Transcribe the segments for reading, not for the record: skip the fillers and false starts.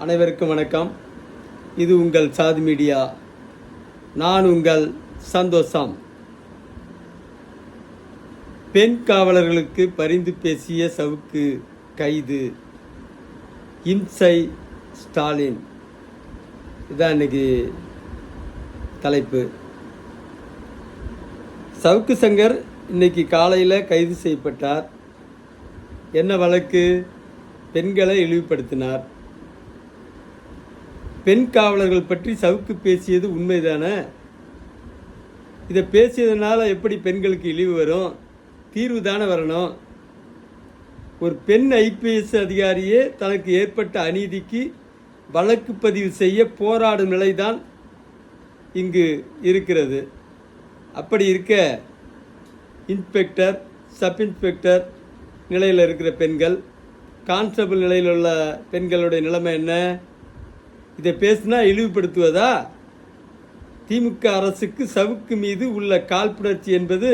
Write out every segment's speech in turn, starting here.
அனைவருக்கும் வணக்கம். இது உங்கள் சாதி மீடியா. நான் உங்கள் சந்தோஷம். பெண் காவலர்களுக்கு பரிந்து பேசிய சவுக்கு கைது. இம்சை ஸ்டாலின். இதான் இன்னைக்கு தலைப்பு. சவுக்கு சங்கர் இன்னைக்கு காலையில் கைது செய்யப்பட்டார். என்ன வழக்கு? பெண்களை இழிவுபடுத்தினார். பெண் காவலர்கள் பற்றி சவுக்கு பேசியது உண்மைதானே? இதை பேசியதுனால எப்படி பெண்களுக்கு இழிவு வரும்? தீர்வு தானே வரணும். ஒரு பெண் ஐபிஎஸ் அதிகாரியே தனக்கு ஏற்பட்ட அநீதிக்கு வழக்கு பதிவு செய்ய போராடும் நிலைதான் இங்கு இருக்கிறது. அப்படி இருக்க இன்ஸ்பெக்டர், சப் இன்ஸ்பெக்டர் நிலையில் இருக்கிற பெண்கள், கான்ஸ்டபிள் நிலையில் உள்ள பெண்களுடைய நிலைமை என்ன? இதை பேசினா இழிவுபடுத்துவதா? திமுக அரசுக்கு சவுக்கு மீது உள்ள காழ்ப்புணர்ச்சி என்பது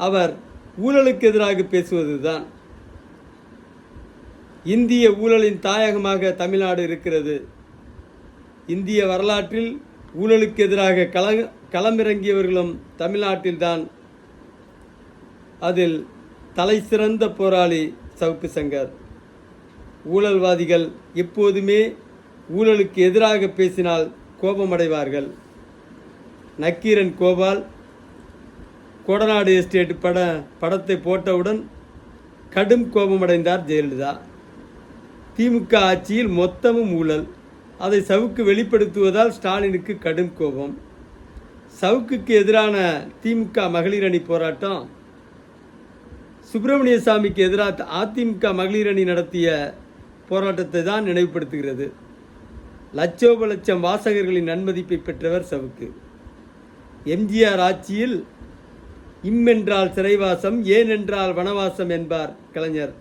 அவர் ஊழலுக்கு எதிராக பேசுவது தான். இந்திய ஊழலின் தாயகமாக தமிழ்நாடு இருக்கிறது. இந்திய வரலாற்றில் ஊழலுக்கு எதிராக களமிறங்கியவர்களும் தமிழ்நாட்டில்தான். அதில் தலை சிறந்த போராளி சவுக்கு சங்கர். ஊழல்வாதிகள் எப்போதுமே ஊழலுக்கு எதிராக பேசினால் கோபமடைவார்கள். நக்கீரன் கோபால் கொடநாடு எஸ்டேட் படத்தை போட்டவுடன் கடும் கோபமடைந்தார் ஜெயலலிதா. திமுக ஆட்சியில் மொத்தமும் ஊழல். அதை சவுக்கு வெளிப்படுத்துவதால் ஸ்டாலினுக்கு கடும் கோபம். சவுக்குக்கு எதிரான திமுக மகளிர் அணி போராட்டம் சுப்பிரமணிய சாமிக்கு எதிராக அதிமுக மகளிர் அணி நடத்திய போராட்டத்தை தான் நினைவுபடுத்துகிறது. லட்சோப லட்சம் வாசகர்களின் நன்மதிப்பை பெற்றவர் சவுக்கு. எம்ஜிஆர் ஆட்சியில் என்றால் சிறைவாசம், ஏன் என்றால் வனவாசம் என்பார் கலைஞர்.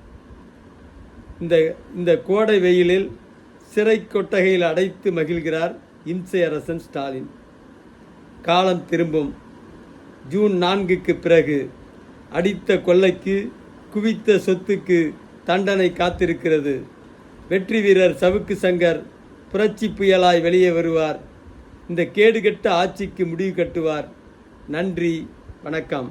இந்த கோடை வெயிலில் சிறை கொட்டகையில் அடைத்து மகிழ்கிறார் இம்சை அரசன் ஸ்டாலின். காலம் திரும்பும். ஜூன் 4க்கு பிறகு அடித்த கொள்ளைக்கு, குவித்த சொத்துக்கு தண்டனை காத்திருக்கிறது. வெற்றி வீரர் சவுக்கு சங்கர் புரட்சி புயலாய் வெளியே வருவார். இந்த கேடுகெட்ட ஆட்சிக்கு முடிவு கட்டுவார். நன்றி, வணக்கம்.